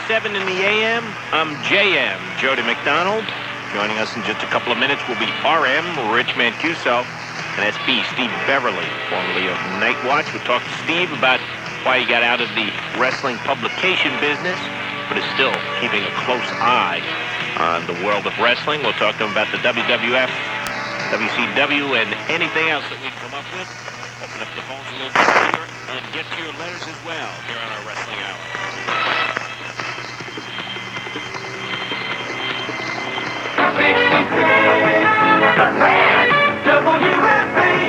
7 in the AM. I'm JM, Jody Macdonald. Joining us in just a couple of minutes will be RM, Rich Mancuso, and SB, Steve Beverly, formerly of Nightwatch. We'll talk to Steve about why he got out of the wrestling publication business, but is still keeping a close eye on the world of wrestling. We'll talk to him about the WWF, WCW, and anything else that we come up with. Open up the phones a little bit here and get to your letters as well here on our Wrestling Hour. WFAN,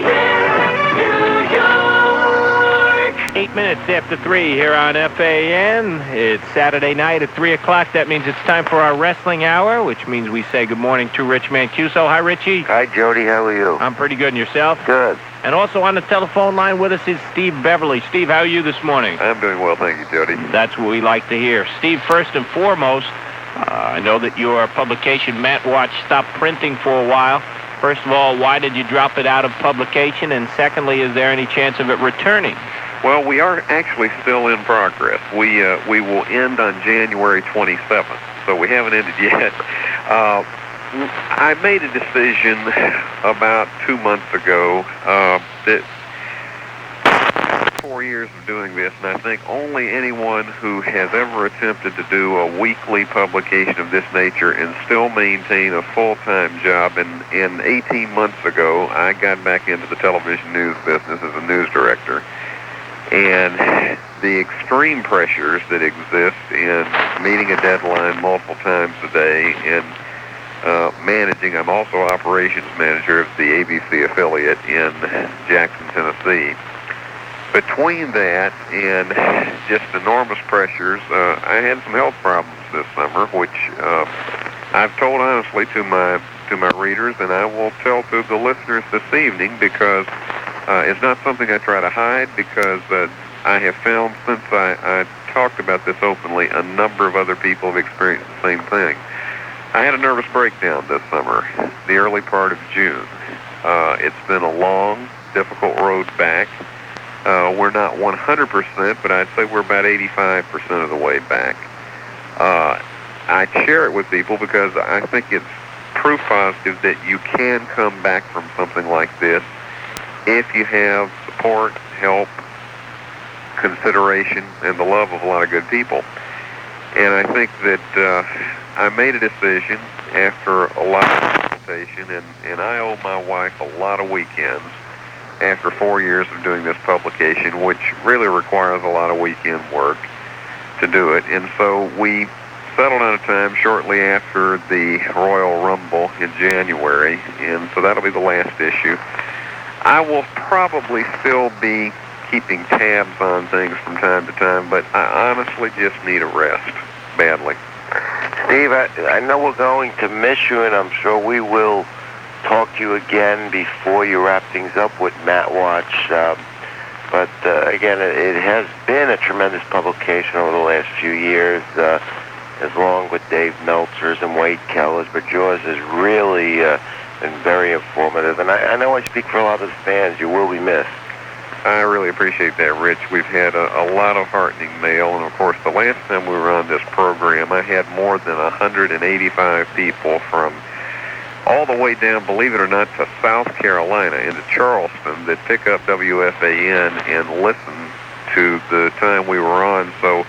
New York. 8 minutes after 3 here on FAN. It's Saturday night at 3 o'clock. That means it's time for our Wrestling Hour, which means we say good morning to Rich Mancuso. Hi, Richie. Hi, Jody. How are you? I'm pretty good. And yourself? Good. And also on the telephone line with us is Steve Beverly. Steve, how are you this morning? I'm doing well, thank you, Jody. That's what we like to hear. Steve, first and foremost, I know that your publication, Matwatch, stopped printing for a while. First of all, why did you drop it out of publication? And secondly, is there any chance of it returning? Well, we are actually still in progress. We will end on January 27th, so we haven't ended yet. I made a decision about 2 months ago that 4 years of doing this, and I think only anyone who has ever attempted to do a weekly publication of this nature and still maintain a full-time job, and 18 months ago, I got back into the television news business as a news director. And the extreme pressures that exist in meeting a deadline multiple times a day and managing. I'm also operations manager of the ABC affiliate in Jackson, Tennessee. Between that and just enormous pressures, I had some health problems this summer, which I've told honestly to my readers, and I will tell to the listeners this evening, because it's not something I try to hide, because I have found since I talked about this openly, a number of other people have experienced the same thing. I had a nervous breakdown this summer, the early part of June. It's been a long, difficult road back. We're not 100%, but I'd say we're about 85% of the way back. I share it with people because I think it's proof positive that you can come back from something like this if you have support, help, consideration, and the love of a lot of good people. And I think that I made a decision after a lot of consultation, and I owe my wife a lot of weekends after 4 years of doing this publication, which really requires a lot of weekend work to do it. And so we settled on a time shortly after the Royal Rumble in January, and so that'll be the last issue. I will probably still be keeping tabs on things from time to time, but I honestly just need a rest badly. Steve, I know we're going to miss you, and I'm sure we will talk to you again before you wrap things up with Matwatch. But again, it has been a tremendous publication over the last few years, as long with Dave Meltzer's and Wade Keller's, but yours has really been very informative. And I know I speak for a lot of the fans. You will be missed. I really appreciate that, Rich. We've had a lot of heartening mail, and of course, the last time we were on this program, I had more than 185 people from all the way down, believe it or not, to South Carolina, into Charleston, that pick up WFAN and listen to the time we were on. So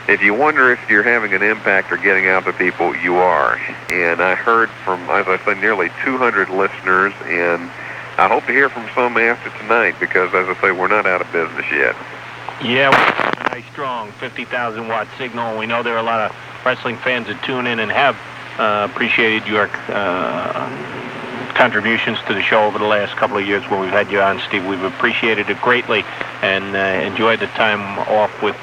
if you wonder if you're having an impact or getting out to people, you are. And I heard from, as I said, nearly 200 listeners, and I hope to hear from some after tonight, because, as I say, we're not out of business yet. Yeah, we have a nice, strong 50,000-watt signal, and we know there are a lot of wrestling fans that tune in and have appreciated your contributions to the show over the last couple of years when we've had you on, Steve. We've appreciated it greatly and enjoyed the time off with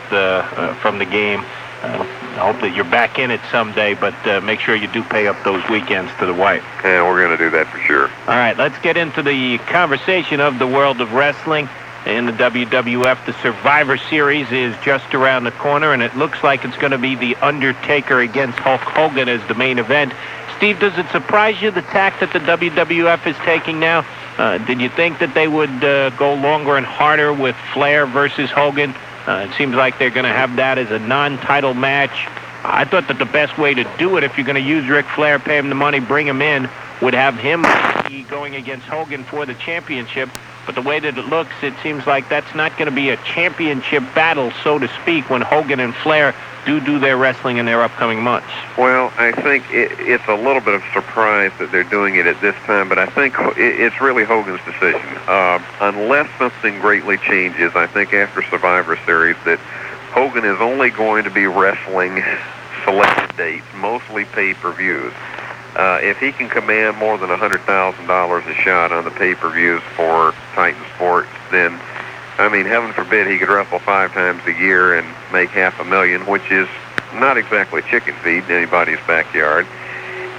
from the game. I hope that you're back in it someday, but make sure you do pay up those weekends to the wife. Yeah, we're going to do that for sure. All right, let's get into the conversation of the world of wrestling. In the WWF, the Survivor Series is just around the corner, and it looks like it's going to be the Undertaker against Hulk Hogan as the main event. Steve, does it surprise you, the tack that the WWF is taking now? Did you think that they would go longer and harder with Flair versus Hogan? It seems like they're going to have that as a non-title match. I thought that the best way to do it, if you're going to use Ric Flair, pay him the money, bring him in, would have him be going against Hogan for the championship. But the way that it looks, it seems like that's not going to be a championship battle, so to speak, when Hogan and Flair do their wrestling in their upcoming months. Well, I think it's a little bit of surprise that they're doing it at this time, but I think it's really Hogan's decision. Unless something greatly changes, I think after Survivor Series that Hogan is only going to be wrestling selected dates, mostly pay-per-views. If he can command more than $100,000 a shot on the pay-per-views for Titan Sports, then, I mean, heaven forbid he could wrestle 5 times a year and make $500,000, which is not exactly chicken feed in anybody's backyard.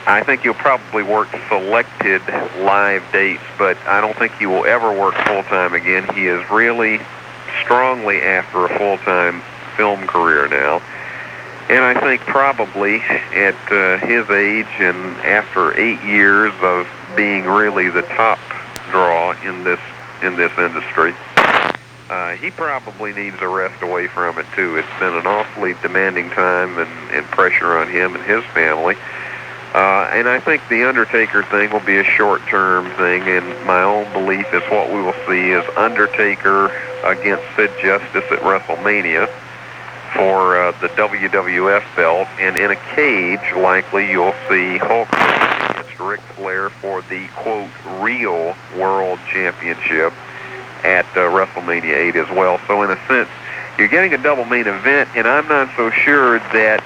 I think he'll probably work selected live dates, but I don't think he will ever work full-time again. He is really strongly after a full-time film career now. And I think probably at his age and after 8 years of being really the top draw in this industry, he probably needs a rest away from it too. It's been an awfully demanding time and pressure on him and his family. And I think the Undertaker thing will be a short-term thing, and my own belief is what we will see is Undertaker against Sid Justice at WrestleMania for the WWF belt, and in a cage, likely you'll see Hulk Hogan against Ric Flair for the, quote, real World Championship at WrestleMania 8 as well. So in a sense, you're getting a double main event, and I'm not so sure that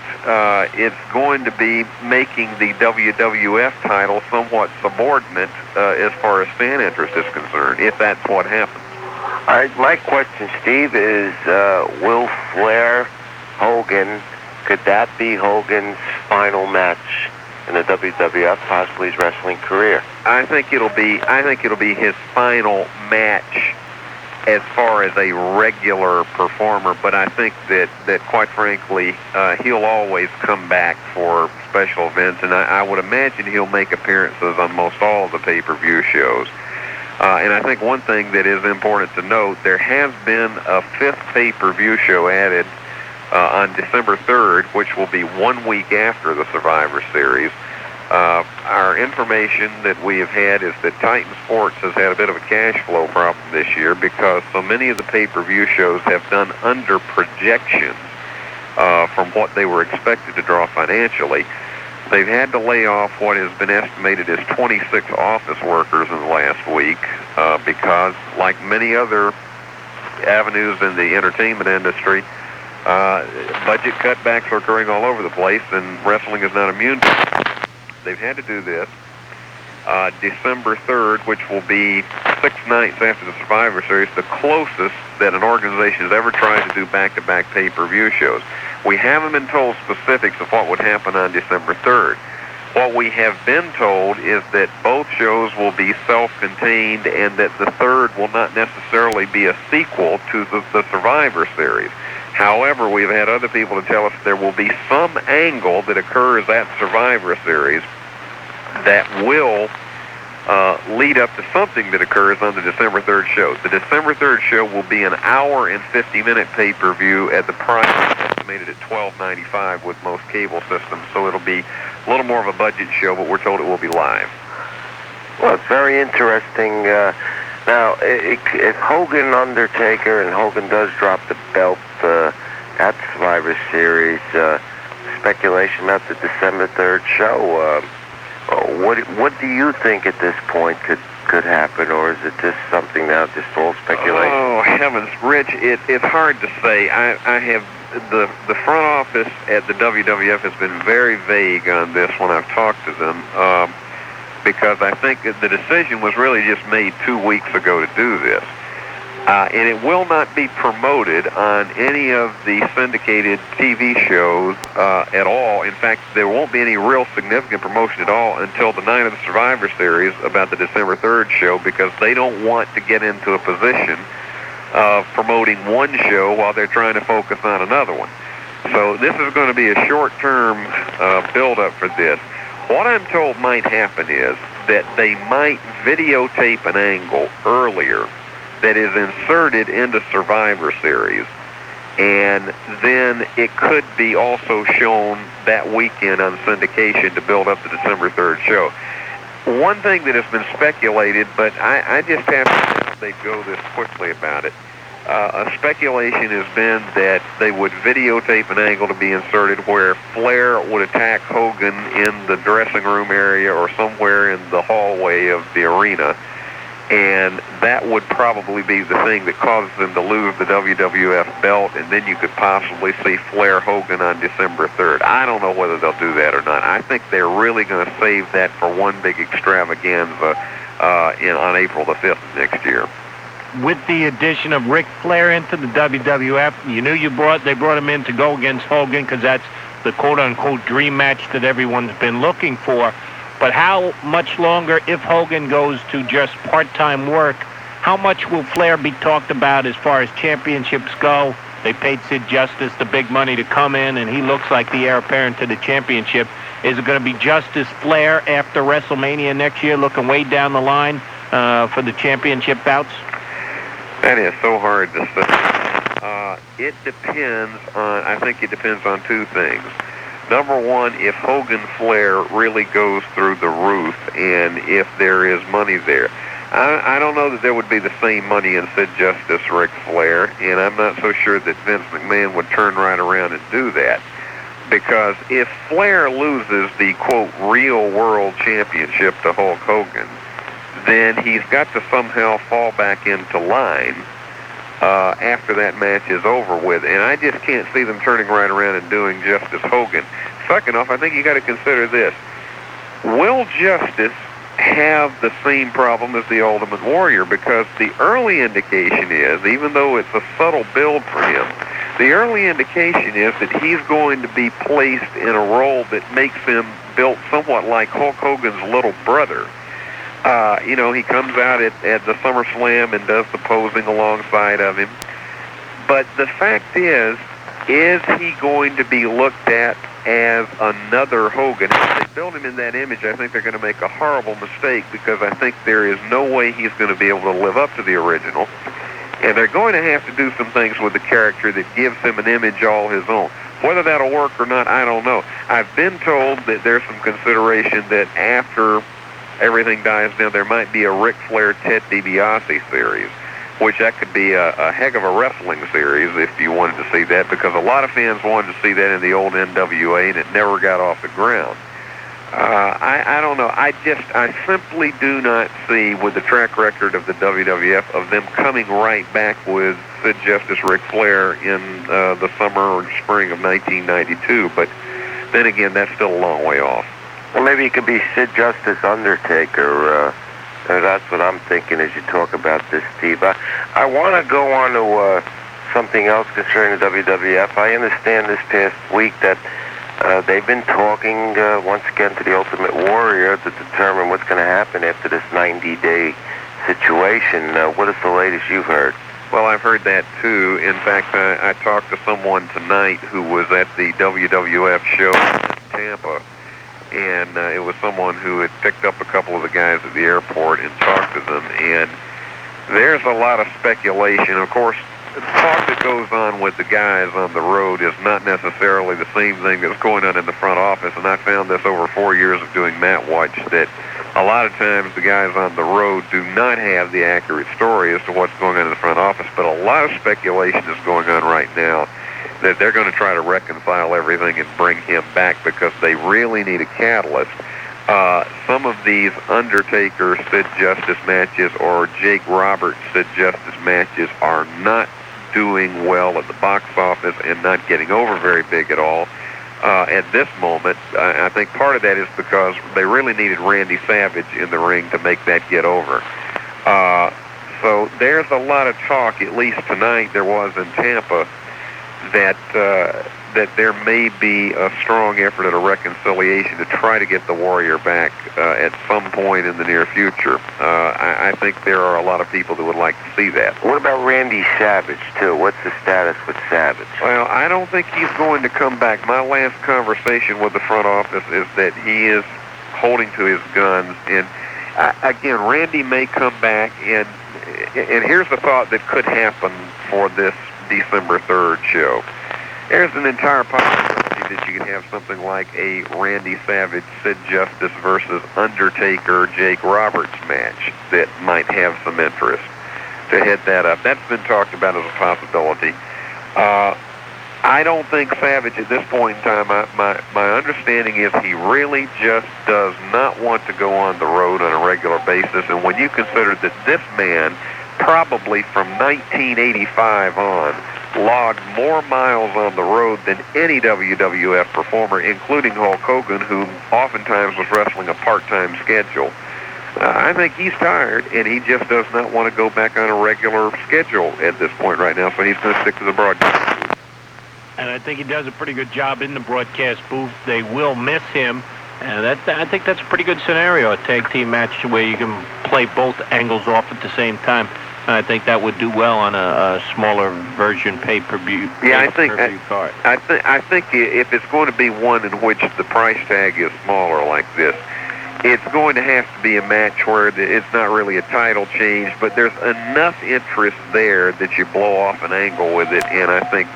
it's going to be making the WWF title somewhat subordinate as far as fan interest is concerned, if that's what happens. All right, my question, Steve, is will Flair, Hogan, could that be Hogan's final match in the WWF, possibly his wrestling career? I think it'll be his final match as far as a regular performer, but I think that quite frankly, he'll always come back for special events, and I would imagine he'll make appearances on most all of the pay-per-view shows. And I think one thing that is important to note, there has been a 5th pay-per-view show added on December 3rd, which will be 1 week after the Survivor Series. Our information that we have had is that Titan Sports has had a bit of a cash flow problem this year because so many of the pay-per-view shows have done under projections from what they were expected to draw financially. They've had to lay off what has been estimated as 26 office workers in the last week because, like many other avenues in the entertainment industry, budget cutbacks are occurring all over the place, and wrestling is not immune to it. They've had to do this. December 3rd, which will be 6 nights after the Survivor Series, the closest that an organization has ever tried to do back-to-back pay-per-view shows. We haven't been told specifics of what would happen on December 3rd. What we have been told is that both shows will be self-contained and that the third will not necessarily be a sequel to the Survivor Series. However, we've had other people to tell us there will be some angle that occurs at Survivor Series that will lead up to something that occurs on the December 3rd show. The December 3rd show will be an hour and 50-minute pay-per-view at the price estimated at $12.95 with most cable systems, so it'll be a little more of a budget show, but we're told it will be live. Well, it's very interesting. Now, if Hogan, Undertaker, and Hogan does drop the belt at Survivor Series, speculation about the December 3rd show, what do you think at this point could happen, or is it just something now, just all speculation? Oh, heavens, Rich, it's hard to say. I have the front office at the WWF has been very vague on this when I've talked to them, because I think that the decision was really just made 2 weeks ago to do this. And it will not be promoted on any of the syndicated TV shows at all. In fact, there won't be any real significant promotion at all until the night of the Survivor Series about the December 3rd show, because they don't want to get into a position of promoting one show while they're trying to focus on another one. So this is going to be a short-term build-up for this. What I'm told might happen is that they might videotape an angle earlier that is inserted into Survivor Series and then it could be also shown that weekend on syndication to build up the December 3rd show. One thing that has been speculated, but I just have to know if they go this quickly about it. A speculation has been that they would videotape an angle to be inserted where Flair would attack Hogan in the dressing room area or somewhere in the hallway of the arena, and that would probably be the thing that causes them to lose the WWF belt, and then you could possibly see Flair Hogan on December 3rd. I don't know whether they'll do that or not. I think they're really going to save that for one big extravaganza on April the 5th of next year. With the addition of Ric Flair into the WWF, you knew they brought him in to go against Hogan because that's the quote-unquote dream match that everyone's been looking for. But how much longer, if Hogan goes to just part-time work, how much will Flair be talked about as far as championships go? They paid Sid Justice the big money to come in, and he looks like the heir apparent to the championship. Is it going to be Justice Flair after WrestleMania next year, looking way down the line for the championship bouts? That is so hard to say. It depends on, I think it depends on two things. Number one, if Hogan Flair really goes through the roof and if there is money there. I don't know that there would be the same money in Sid Justice, Ric Flair, and I'm not so sure that Vince McMahon would turn right around and do that. Because if Flair loses the, quote, real world championship to Hulk Hogan, then he's got to somehow fall back into line after that match is over with. And I just can't see them turning right around and doing Justice Hogan. Second off, I think you got to consider this. Will Justice have the same problem as the Ultimate Warrior? Because the early indication is, even though it's a subtle build for him, the early indication is that he's going to be placed in a role that makes him built somewhat like Hulk Hogan's little brother. He comes out at the SummerSlam and does the posing alongside of him. But the fact is he going to be looked at as another Hogan? If they build him in that image, I think they're going to make a horrible mistake, because I think there is no way he's going to be able to live up to the original. And they're going to have to do some things with the character that gives him an image all his own. Whether that'll work or not, I don't know. I've been told that there's some consideration that after everything dies down, there might be a Ric Flair Ted DiBiase series, which that could be a heck of a wrestling series if you wanted to see that, because a lot of fans wanted to see that in the old NWA, and it never got off the ground. I don't know. I simply do not see, with the track record of the WWF, of them coming right back with Sid Justice, Ric Flair in the summer or spring of 1992. But then again, that's still a long way off. Well, maybe it could be Sid Justice, Undertaker. That's what I'm thinking as you talk about this, Steve. I want to go on to something else concerning the WWF. I understand this past week that they've been talking once again to the Ultimate Warrior to determine what's going to happen after this 90-day situation. What is the latest you've heard? Well, I've heard that too. In fact, I talked to someone tonight who was at the WWF show in Tampa, and it was someone who had picked up a couple of the guys at the airport and talked to them, and there's a lot of speculation. Of course, the talk that goes on with the guys on the road is not necessarily the same thing that's going on in the front office, and I found this over 4 years of doing Matwatch, that a lot of times the guys on the road do not have the accurate story as to what's going on in the front office, but a lot of speculation is going on right now that they're going to try to reconcile everything and bring him back, because they really need a catalyst. Some of these Undertaker Sid Justice matches or Jake Roberts Sid Justice matches are not doing well at the box office and not getting over very big at all at this moment. I think part of that is because they really needed Randy Savage in the ring to make that get over. So there's a lot of talk, at least tonight there was in Tampa, that there may be a strong effort at a reconciliation to try to get the Warrior back at some point in the near future. I think there are a lot of people that would like to see that. What about Randy Savage, too? What's the status with Savage? Well, I don't think he's going to come back. My last conversation with the front office is that he is holding to his guns. And again, Randy may come back, and here's the thought that could happen for this December 3rd show. There's an entire possibility that you could have something like a Randy Savage, Sid Justice versus Undertaker, Jake Roberts match that might have some interest to head that up. That's been talked about as a possibility. I don't think Savage at this point in time, my understanding is he really just does not want to go on the road on a regular basis. And when you consider that this man, probably from 1985 on, logged more miles on the road than any WWF performer, including Hulk Hogan, who oftentimes was wrestling a part-time schedule. I think he's tired, and he just does not want to go back on a regular schedule at this point right now, so he's going to stick to the broadcast. And I think he does a pretty good job in the broadcast booth. They will miss him, and I think that's a pretty good scenario, a tag team match where you can play both angles off at the same time. I think that would do well on a smaller version pay-per-view. Yeah, I think card. I think if it's going to be one in which the price tag is smaller like this, it's going to have to be a match where it's not really a title change, but there's enough interest there that you blow off an angle with it, and I think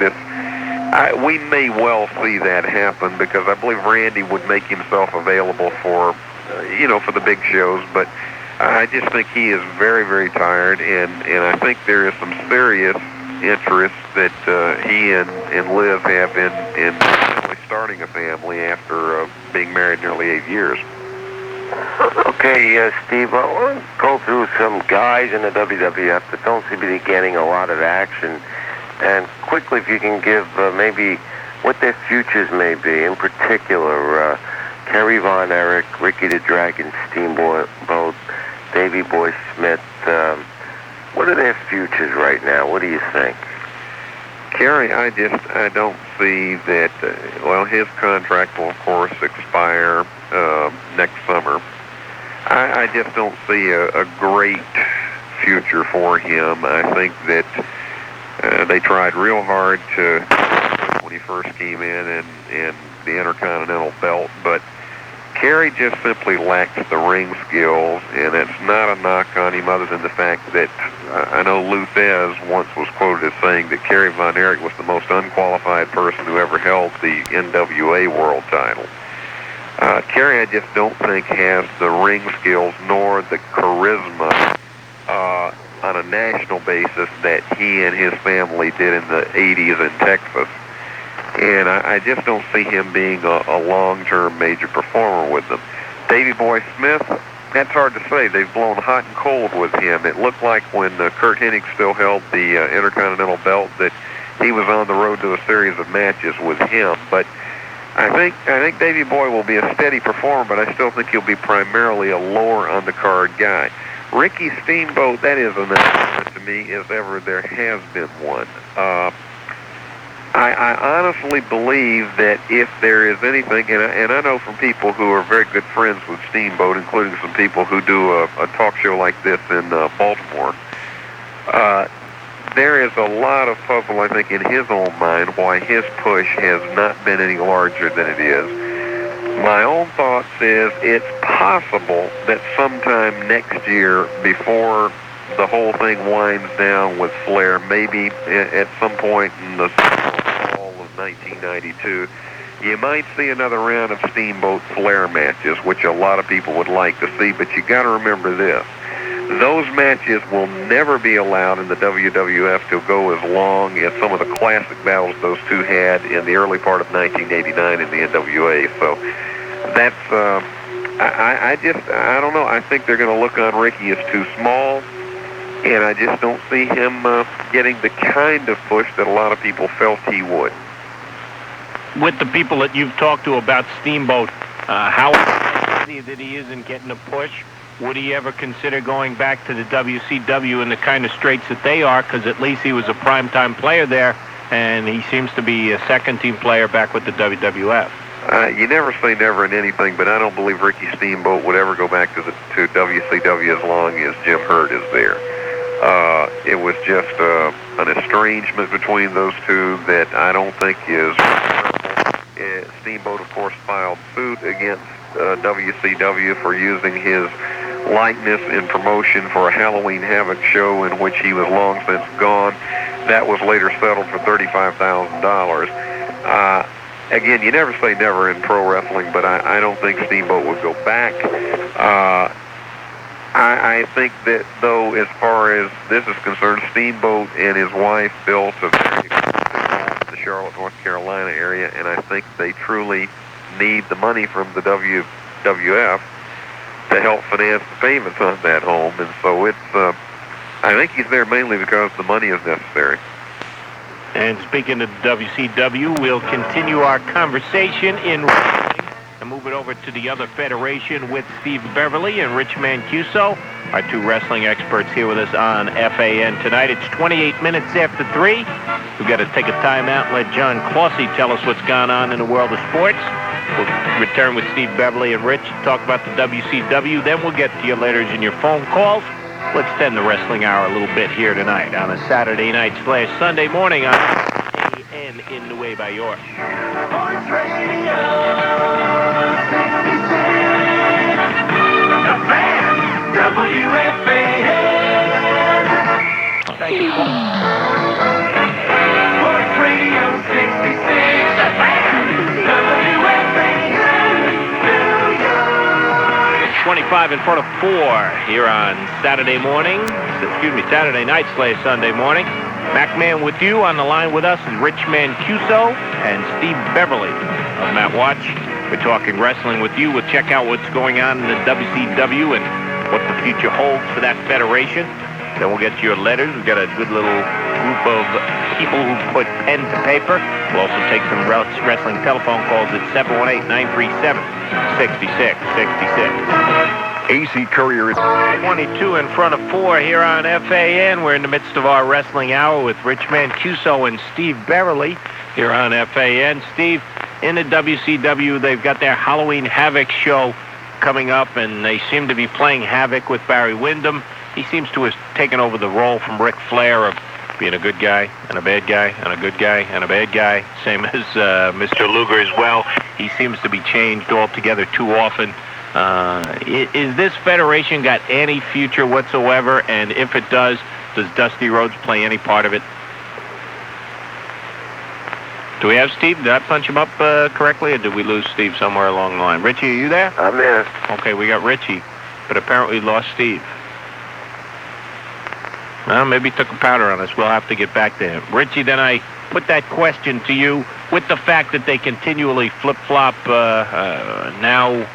we may well see that happen, because I believe Randy would make himself available for, for the big shows, but I just think he is very, very tired, and I think there is some serious interest that he and Liv have in starting a family after being married nearly 8 years. Okay, Steve, I want to go through some guys in the WWF that don't seem to be getting a lot of action. And quickly, if you can give maybe what their futures may be, in particular, Kerry Von Erich, Ricky the Dragon Steamboat, Davey Boy Smith. What are their futures right now? What do you think? Kerry, I don't see that, his contract will, of course, expire next summer. I just don't see a great future for him. I think that they tried real hard when he first came in and the Intercontinental belt, but Kerry just simply lacks the ring skills, and it's not a knock on him other than the fact that I know Lou Thez once was quoted as saying that Kerry Von Erich was the most unqualified person who ever held the NWA World title. Kerry, I just don't think, has the ring skills nor the charisma on a national basis that he and his family did in the 80s in Texas. And I just don't see him being a long-term major performer with them. Davey Boy Smith, that's hard to say. They've blown hot and cold with him. It looked like when Kurt Hennig still held the Intercontinental belt that he was on the road to a series of matches with him. But I think Davey Boy will be a steady performer, but I still think he'll be primarily a lower on-the-card guy. Ricky Steamboat, that is an announcement to me as ever there has been one. I honestly believe that if there is anything, and I know from people who are very good friends with Steamboat, including some people who do a talk show like this in Baltimore, there is a lot of puzzle, I think, in his own mind why his push has not been any larger than it is. My own thoughts is it's possible that sometime next year, before the whole thing winds down with Flair, maybe at some point in the fall of 1992, you might see another round of Steamboat Flair matches, which a lot of people would like to see, but you got to remember this. Those matches will never be allowed in the WWF to go as long as some of the classic battles those two had in the early part of 1989 in the NWA. So that's, I don't know. I think they're going to look on Ricky as too small, and I just don't see him getting the kind of push that a lot of people felt he would. With the people that you've talked to about Steamboat, how that he isn't getting a push, would he ever consider going back to the WCW in the kind of straits that they are? Because at least he was a primetime player there, and he seems to be a second-team player back with the WWF. You never say never in anything, but I don't believe Ricky Steamboat would ever go back to WCW as long as Jim Hurt is there. It was just an estrangement between those two that I don't think is. Steamboat, of course, filed suit against WCW for using his likeness in promotion for a Halloween Havoc show in which he was long since gone. that was later settled for $35,000. Again, you never say never in pro wrestling, but I don't think Steamboat would go back. I think that, though, as far as this is concerned, Steamboat and his wife built a very expensive home in the Charlotte, North Carolina area, and I think they truly need the money from the WWF to help finance the payments on that home. And so it's, I think he's there mainly because the money is necessary. And speaking of WCW, we'll continue our conversation in wrestling and move it over to the other federation with Steve Beverly and Rich Mancuso, our two wrestling experts here with us on FAN tonight. It's 28 minutes after 3. We've got to take a time out and let John Clossie tell us what's gone on in the world of sports. We'll return with Steve Beverly and Rich, talk about the WCW. Then we'll get to your letters and your phone calls. We'll extend the wrestling hour a little bit here tonight on a Saturday night / Sunday morning on AN in Nueva York. Sports Radio 66, the fan, WFAN. Thank you. Sports Radio 66, the fan, WFAN, New York. 25 in front of 4 here on Saturday night / Sunday morning. Macman with you. On the line with us is Rich Mancuso and Steve Beverly of Matwatch. We're talking wrestling with you. We'll check out what's going on in the WCW and what the future holds for that federation. Then we'll get to your letters. We've got a good little group of people who put pen to paper. We'll also take some wrestling telephone calls at 718-937-6666. AC Courier is 22 in front of 4 here on FAN. We're in the midst of our wrestling hour with Rich Mancuso and Steve Beverly here on FAN. Steve, in the WCW, they've got their Halloween Havoc show coming up, and they seem to be playing Havoc with Barry Windham. He seems to have taken over the role from Ric Flair of being a good guy and a bad guy and a good guy and a bad guy, same as Mr. Luger as well. He seems to be changed altogether too often. Is this federation got any future whatsoever? And if it does Dusty Rhodes play any part of it? Do we have Steve? Did I punch him up correctly, or did we lose Steve somewhere along the line? Richie, are you there? I'm there. Okay, we got Richie, but apparently lost Steve. Well, maybe he took a powder on us. We'll have to get back to him. Richie, then I put that question to you with the fact that they continually flip-flop now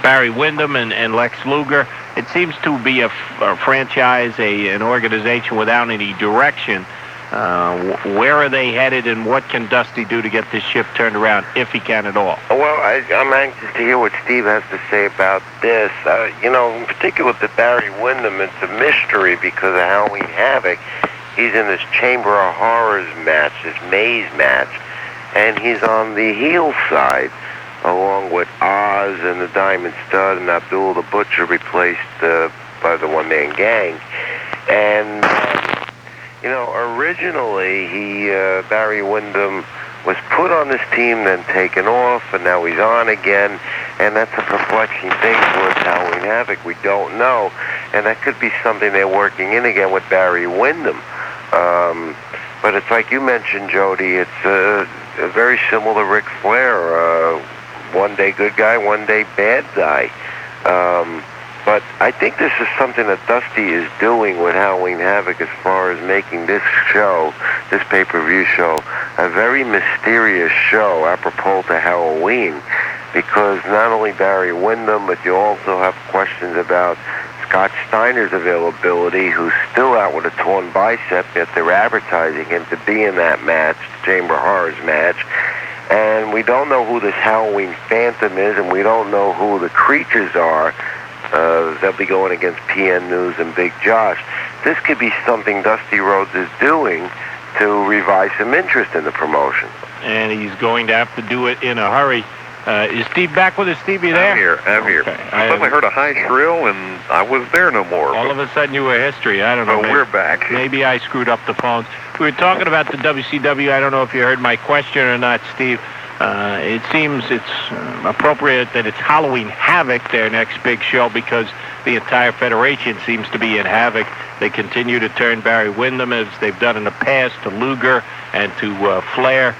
Barry Windham and Lex Luger. It seems to be a franchise, an organization without any direction. Where are they headed, and what can Dusty do to get this ship turned around, if he can at all? Well, I'm anxious to hear what Steve has to say about this. In particular with the Barry Windham, it's a mystery because of Halloween Havoc. He's in this Chamber of Horrors match, this maze match, and he's on the heel side, along with Oz and the Diamond Stud and Abdul the Butcher, replaced by the one-man gang. And, originally Barry Windham was put on this team, then taken off, and now he's on again. And that's a perplexing thing towards Halloween Havoc. We don't know. And that could be something they're working in again with Barry Windham. But it's like you mentioned, Jody, it's very similar to Ric Flair. One day good guy, one day bad guy. But I think this is something that Dusty is doing with Halloween Havoc as far as making this show, this pay-per-view show, a very mysterious show apropos to Halloween, because not only Barry Windham, but you also have questions about Scott Steiner's availability, who's still out with a torn bicep, yet they're advertising him to be in that match, the Chamber of Horrors match. And we don't know who this Halloween Phantom is, and we don't know who the creatures are. They'll be going against PN News and Big Josh. This could be something Dusty Rhodes is doing to revive some interest in the promotion. And he's going to have to do it in a hurry. Is Steve back with us? Steve, you there? I'm here. I suddenly heard a high shrill, and I was there no more. All of a sudden, you were history. I don't know. We're back. Maybe I screwed up the phones. We were talking about the WCW. I don't know if you heard my question or not, Steve. It seems it's appropriate that it's Halloween Havoc, their next big show, because the entire federation seems to be in Havoc. They continue to turn Barry Windham, as they've done in the past, to Luger and to Flair.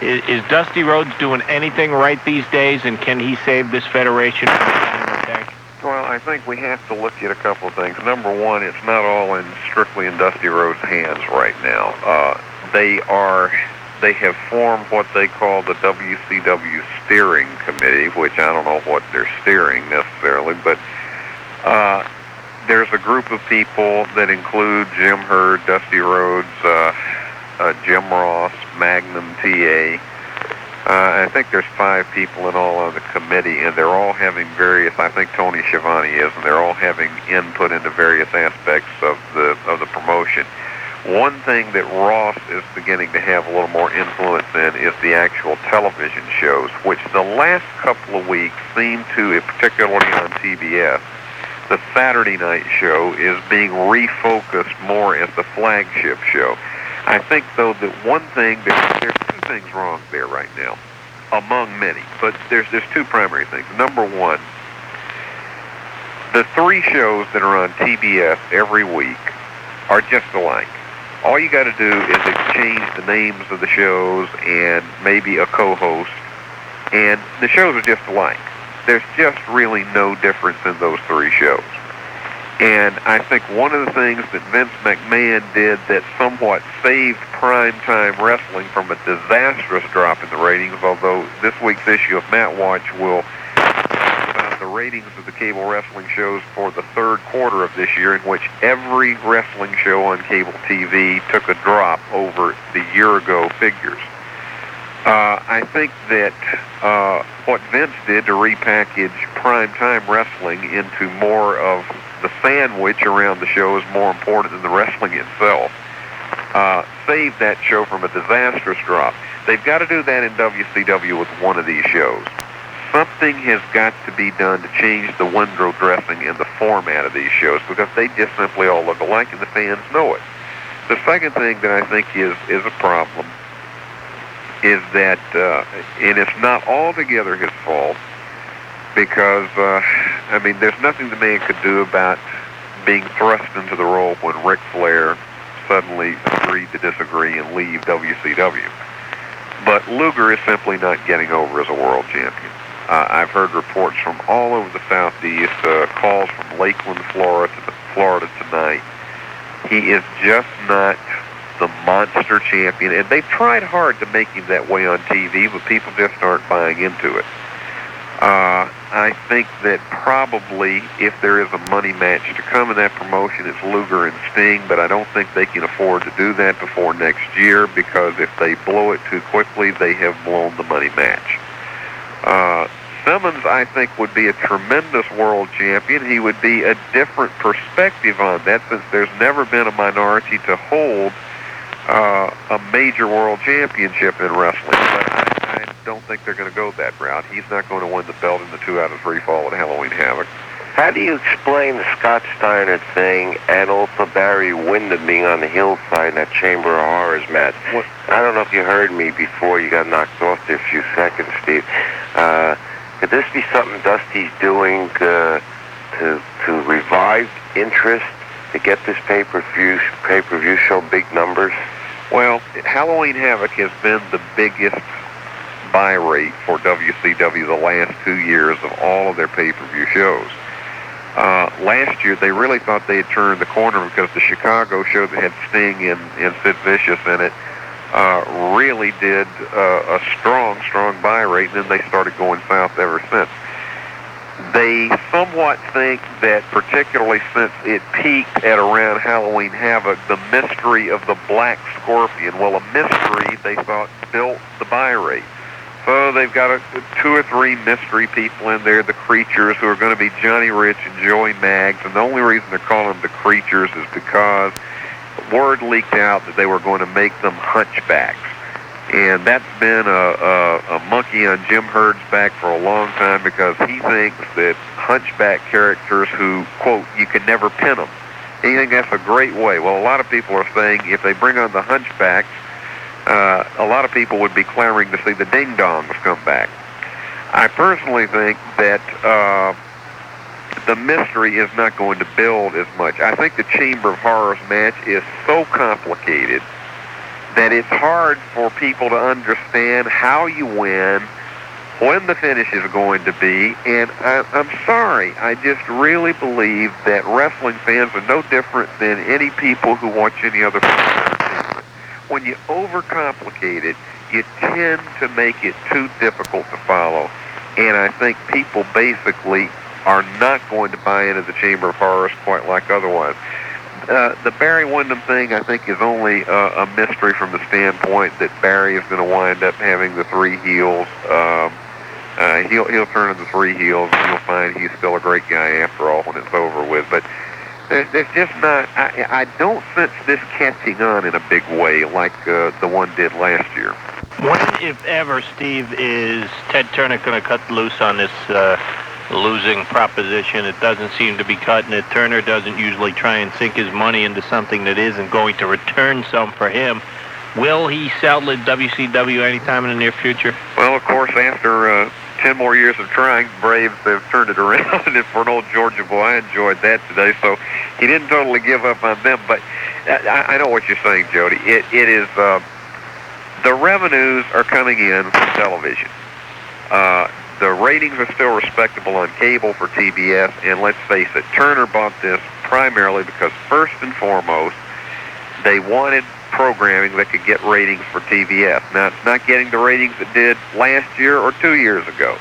Is Dusty Rhodes doing anything right these days, and can he save this federation from an attack? Well, I think we have to look at a couple of things. Number one, it's not all strictly in Dusty Rhodes' hands right now. They have formed what they call the WCW Steering Committee, which I don't know what they're steering necessarily, but there's a group of people that include Jim Herd, Dusty Rhodes, Jim Ross, Magnum TA. I think there's 5 people in all on the committee, and they're all having various, I think Tony Schiavone is, and they're all having input into various aspects of the promotion. One thing that Ross is beginning to have a little more influence in is the actual television shows, which the last couple of weeks seem to, particularly on TBS, the Saturday night show is being refocused more as the flagship show. I think, though, that one thing, there's 2 things wrong there right now, among many, but there's 2 primary things. Number one, the 3 shows that are on TBS every week are just alike. All you got to do is exchange the names of the shows and maybe a co-host, and the shows are just alike. There's just really no difference in those 3 shows. And I think one of the things that Vince McMahon did that somewhat saved primetime wrestling from a disastrous drop in the ratings, although this week's issue of Matwatch will the ratings of the cable wrestling shows for the 3rd quarter of this year, in which every wrestling show on cable TV took a drop over the year-ago figures. I think that what Vince did to repackage primetime wrestling into more of the sandwich around the show is more important than the wrestling itself, saved that show from a disastrous drop. They've got to do that in WCW with one of these shows. Something has got to be done to change the window dressing and the format of these shows, because they just simply all look alike and the fans know it. The second thing that I think is a problem is that, and it's not altogether his fault, because, there's nothing the man could do about being thrust into the role when Ric Flair suddenly agreed to disagree and leave WCW. But Luger is simply not getting over as a world champion. I've heard reports from all over the Southeast, calls from Lakeland, Florida tonight. He is just not the monster champion, and they've tried hard to make him that way on TV, but people just aren't buying into it. I think that probably if there is a money match to come in that promotion, it's Luger and Sting, but I don't think they can afford to do that before next year, because if they blow it too quickly, they have blown the money match. Simmons, I think, would be a tremendous world champion. He would be a different perspective on that, since there's never been a minority to hold a major world championship in wrestling. But I don't think they're going to go that route. He's not going to win the belt in the 2 out of 3 fall at Halloween Havoc. How do you explain the Scott Steiner thing and also Barry Windham being on the hillside in that Chamber of Horrors match? What? I don't know if you heard me before you got knocked off there a few seconds, Steve. Could this be something Dusty's doing to revive interest, to get this pay-per-view show big numbers? Well, Halloween Havoc has been the biggest buy rate for WCW the last 2 years of all of their pay-per-view shows. Last year, they really thought they had turned the corner, because the Chicago show that had Sting and Sid Vicious in it really did a strong buy rate, and then they started going south ever since. They somewhat think that, particularly since it peaked at around Halloween Havoc, the mystery of the Black Scorpion, well, a mystery, they thought, built the buy rate. So they've got 2 or 3 mystery people in there, the Creatures, who are going to be Johnny Rich and Joey Maggs, and the only reason they're calling them the Creatures is because word leaked out that they were going to make them hunchbacks. And that's been a monkey on Jim Herd's back for a long time, because he thinks that hunchback characters who, quote, you can never pin them. He thinks that's a great way. Well, a lot of people are saying if they bring on the hunchbacks, a lot of people would be clamoring to see the ding-dongs come back. I personally think that the mystery is not going to build as much. I think the Chamber of Horrors match is so complicated that it's hard for people to understand how you win, when the finish is going to be, and I'm sorry, I just really believe that wrestling fans are no different than any people who watch any other form of entertainment. When you overcomplicate it, you tend to make it too difficult to follow, and I think people basically are not going to buy into the Chamber of Horrors quite like otherwise. The Barry Windham thing, I think, is only a mystery from the standpoint that Barry is going to wind up having the three heels. He'll turn into three heels, and you'll find he's still a great guy after all when it's over with. But there's just not. I don't sense this catching on in a big way like the one did last year. When, if ever, Steve, is Ted Turner going to cut loose on this losing proposition? It doesn't seem to be cutting it. Turner doesn't usually try and sink his money into something that isn't going to return some for him. Will he sell the WCW anytime in the near future? Well, of course, after 10 more years of trying, Braves have turned it around, and for an old Georgia boy, I enjoyed that today. So he didn't totally give up on them, but I know what you're saying, Jody. It is the revenues are coming in from television. The ratings are still respectable on cable for TBS, and let's face it, Turner bought this primarily because, first and foremost, they wanted programming that could get ratings for TBS. Now, it's not getting the ratings it did last year or 2 years ago,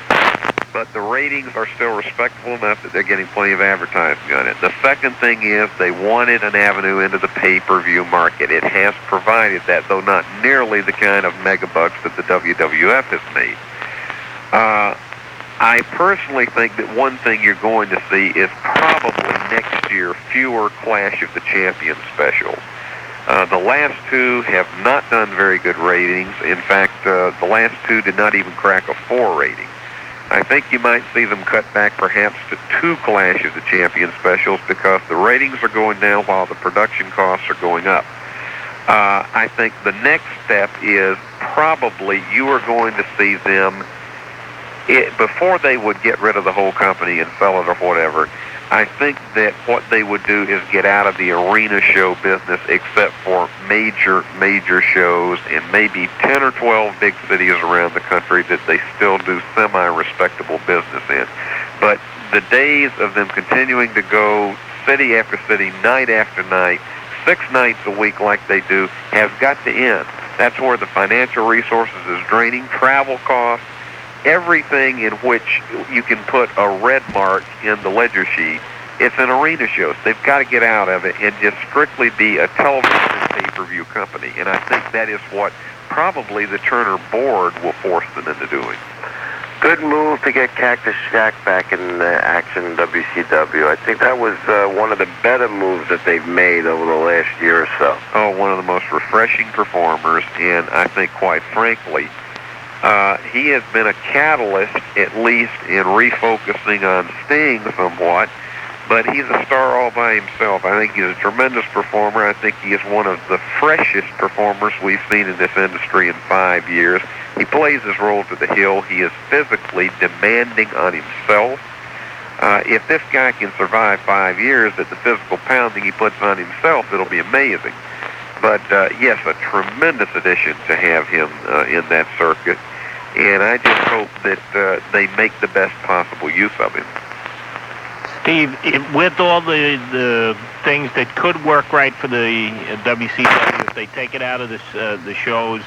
but the ratings are still respectable enough that they're getting plenty of advertising on it. The second thing is they wanted an avenue into the pay-per-view market. It has provided that, though not nearly the kind of megabucks that the WWF has made. I personally think that one thing you're going to see is probably next year fewer Clash of the Champions specials. The last two have not done very good ratings. In fact, the last two did not even crack a 4 rating. I think you might see them cut back perhaps to 2 Clash of the Champions specials because the ratings are going down while the production costs are going up. I think the next step is probably you are going to see them, before they would get rid of the whole company and sell it or whatever, I think that what they would do is get out of the arena show business except for major shows in maybe 10 or 12 big cities around the country that they still do semi-respectable business in. But the days of them continuing to go city after city, night after night, 6 nights a week like they do, has got to end. That's where the financial resources is draining, travel costs, everything in which you can put a red mark in the ledger sheet. It's an arena show. So they've got to get out of it and just strictly be a television pay-per-view company. And I think that is what probably the Turner board will force them into doing. Good move to get Cactus Jack back in action in WCW. I think that was one of the better moves that they've made over the last year or so. Oh, one of the most refreshing performers, and I think, quite frankly, he has been a catalyst, at least, in refocusing on Sting somewhat, but he's a star all by himself. I think he's a tremendous performer. I think he is one of the freshest performers we've seen in this industry in 5 years. He plays his role to the hill. He is physically demanding on himself. If this guy can survive 5 years at the physical pounding he puts on himself, it'll be amazing. But, yes, a tremendous addition to have him in that circuit. And I just hope that they make the best possible use of him. Steve, with all the things that could work right for the WCW, if they take it out of the shows,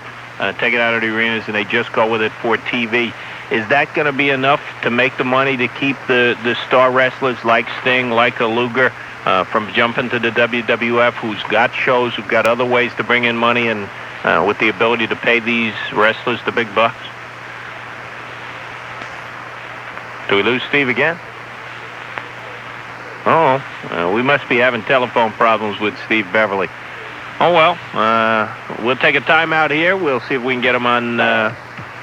take it out of the arenas, and they just go with it for TV, is that going to be enough to make the money to keep the star wrestlers like Sting, like a Luger, from jumping to the WWF, who's got shows, who've got other ways to bring in money, and with the ability to pay these wrestlers the big bucks? Do we lose Steve again? Oh, we must be having telephone problems with Steve Beverly. Oh, well, we'll take a timeout here. We'll see if we can get him on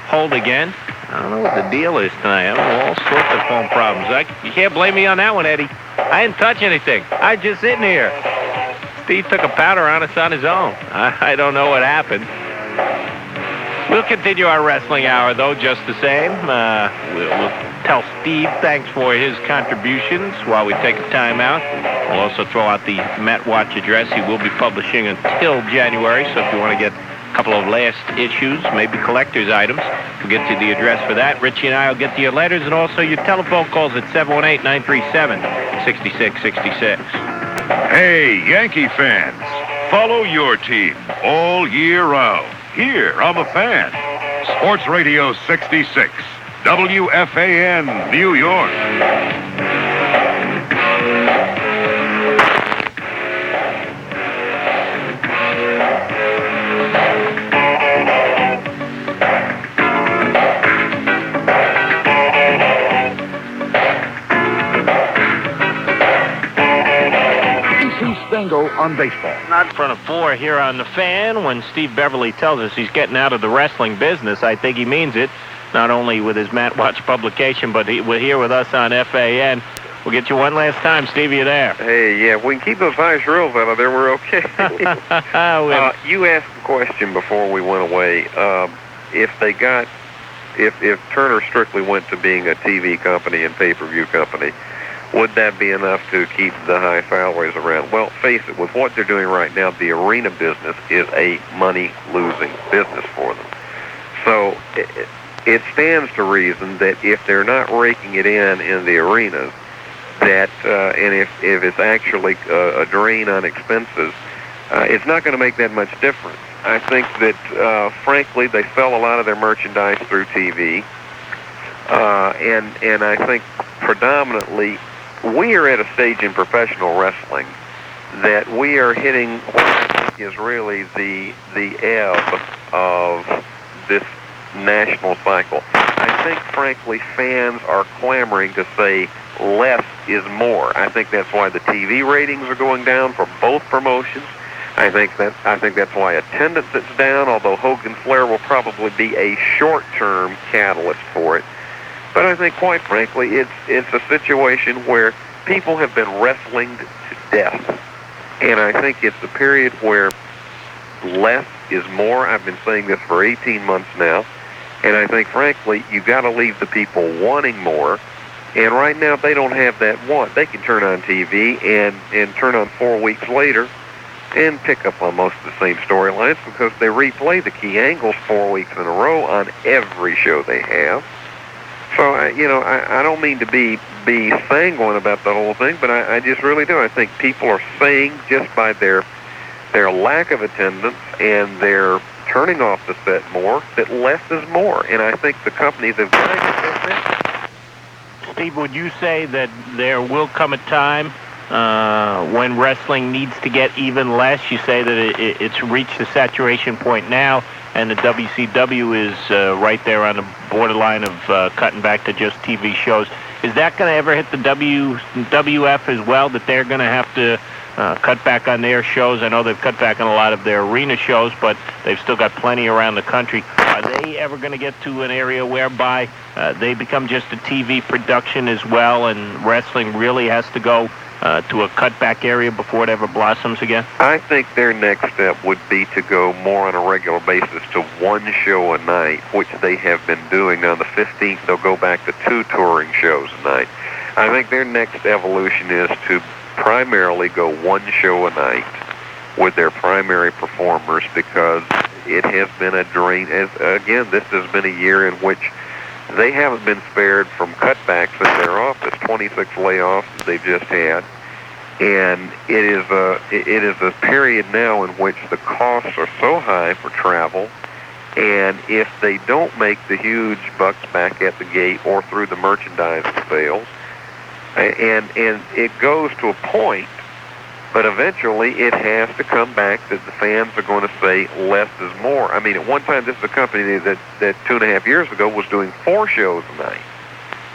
hold again. I don't know what the deal is tonight. I have all sorts of phone problems. You can't blame me on that one, Eddie. I didn't touch anything. I was just sitting here. Steve took a powder on us on his own. I don't know what happened. We'll continue our wrestling hour, though, just the same. We'll tell Steve thanks for his contributions while we take a time out. We'll also throw out the Matwatch address. He will be publishing until January, so if you want to get a couple of last issues, maybe collector's items, we'll get you the address for that. Richie and I will get to your letters and also your telephone calls at 718-937-6666. Hey, Yankee fans, follow your team all year round. Here, I'm a fan. Sports Radio 66, WFAN, New York. On baseball. Not in front of 4 here on the Fan. When Steve Beverly tells us he's getting out of the wrestling business, I think he means it. Not only with his Matwatch publication, but we're here with us on FAN. We'll get you one last time, Steve. You there? Hey, yeah, if we can keep those high drills out of there, we're okay. You asked a question before we went away. If Turner strictly went to being a TV company and pay-per-view company, would that be enough to keep the high salaries around? Well, face it, with what they're doing right now, the arena business is a money-losing business for them. So it stands to reason that if they're not raking it in the arenas, that and if it's actually a drain on expenses, it's not going to make that much difference. I think that, frankly, they sell a lot of their merchandise through TV, and I think predominantly we are at a stage in professional wrestling that we are hitting what I think is really the ebb of this national cycle. I think, frankly, fans are clamoring to say less is more. I think that's why the TV ratings are going down for both promotions. I think that's why attendance is down, although Hogan Flair will probably be a short-term catalyst for it. But I think, quite frankly, it's a situation where people have been wrestling to death. And I think it's a period where less is more. I've been saying this for 18 months now. And I think, frankly, you've got to leave the people wanting more. And right now, they don't have that want. They can turn on TV and turn on 4 weeks later and pick up on most of the same storylines because they replay the key angles 4 weeks in a row on every show they have. So, I don't mean to be sanguine about the whole thing, but I just really do. I think people are saying just by their lack of attendance and their turning off the set more that less is more. And I think the companies have got to get that. Steve, would you say that there will come a time when wrestling needs to get even less? You say that it's reached a saturation point now, and the WCW is right there on the borderline of cutting back to just TV shows. Is that going to ever hit the WWF as well, that they're going to have to cut back on their shows? I know they've cut back on a lot of their arena shows, but they've still got plenty around the country. Are they ever going to get to an area whereby they become just a TV production as well, and wrestling really has to go to a cutback area before it ever blossoms again? I think their next step would be to go more on a regular basis to one show a night, which they have been doing. On the 15th, they'll go back to 2 touring shows a night. I think their next evolution is to primarily go 1 show a night with their primary performers, because it has been a drain. Again, this has been a year in which they haven't been spared from cutbacks in their office. 26 layoffs that they've just had, and it is a period now in which the costs are so high for travel, and if they don't make the huge bucks back at the gate or through the merchandise sales, and it goes to a point, but eventually it has to come back that the fans are going to say less is more. I mean, at one time, this is a company that 2.5 years ago was doing 4 shows a night.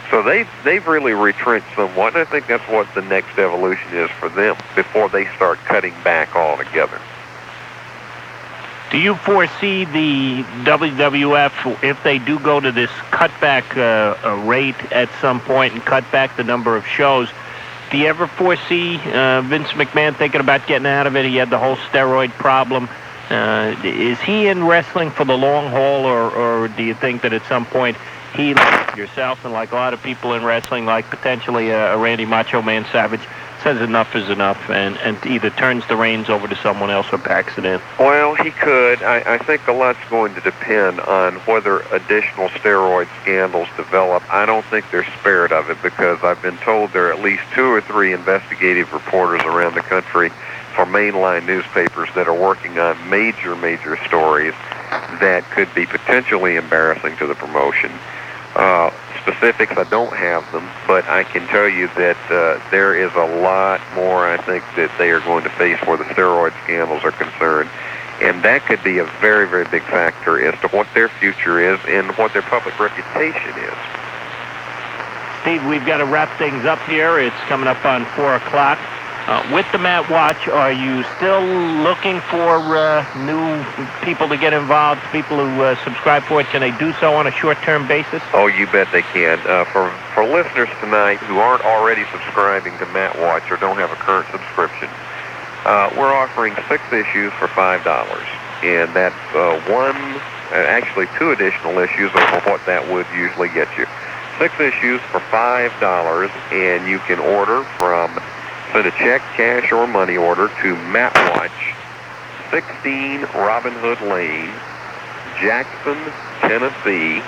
So they've really retrenched somewhat, and I think that's what the next evolution is for them before they start cutting back altogether. Do you foresee the WWF, if they do go to this cutback rate at some point and cut back the number of shows, do you ever foresee Vince McMahon thinking about getting out of it? He had the whole steroid problem. Is he in wrestling for the long haul, or do you think that at some point he, like yourself and like a lot of people in wrestling, like potentially a Randy Macho Man Savage, says enough is enough and either turns the reins over to someone else or packs it in? Well, he could. I think a lot's going to depend on whether additional steroid scandals develop. I don't think they're spared of it, because I've been told there are at least 2 or 3 investigative reporters around the country for mainline newspapers that are working on major stories that could be potentially embarrassing to the promotion. Specifics, I don't have them, but I can tell you that there is a lot more, I think, that they are going to face where the steroid scandals are concerned. And that could be a very big factor as to what their future is and what their public reputation is. Steve, we've got to wrap things up here. It's coming up on 4 o'clock. With the Matwatch, are you still looking for new people to get involved, people who subscribe for it? Can they do so on a short-term basis? Oh, you bet they can. For listeners tonight who aren't already subscribing to Matwatch or don't have a current subscription, we're offering 6 issues for $5. And that's actually 2 additional issues over what that would usually get you. 6 issues for $5, and you can order from... Send a check, cash, or money order to Matwatch, 16 Robin Hood Lane, Jackson, Tennessee,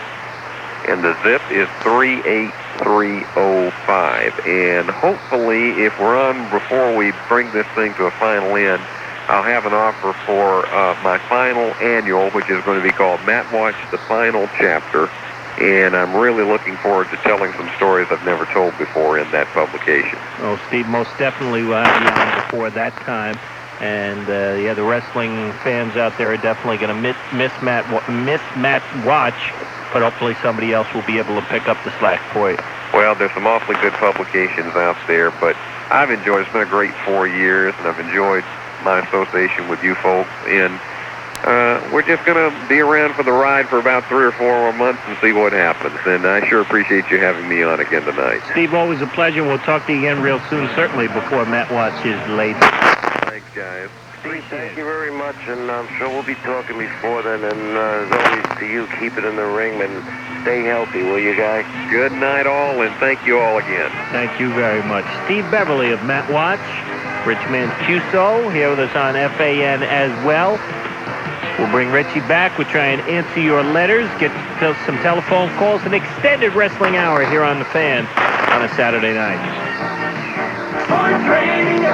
and the zip is 38305. And hopefully, if we're on before we bring this thing to a final end, I'll have an offer for my final annual, which is going to be called Matwatch, the Final Chapter. And I'm really looking forward to telling some stories I've never told before in that publication. Oh, Steve, most definitely will have you on before that time. And, the wrestling fans out there are definitely going to miss Matwatch, but hopefully somebody else will be able to pick up the slack for you. Well, there's some awfully good publications out there, but I've enjoyed, it's been a great 4 years, and I've enjoyed my association with you folks. And we're just going to be around for the ride for about 3 or 4 more months and see what happens. And I sure appreciate you having me on again tonight. Steve, always a pleasure. We'll talk to you again real soon, certainly before Matwatch is late. Thanks, guys. Steve, thank you very much, and I'm sure we'll be talking before then. And as always, to you, keep it in the ring and stay healthy, will you, guys? Good night, all, and thank you all again. Thank you very much. Steve Beverly of Matwatch, Rich Mancuso, here with us on FAN as well. We'll bring Richie back. We'll try and answer your letters, get some telephone calls, an extended wrestling hour here on The Fan on a Saturday night. Sports Radio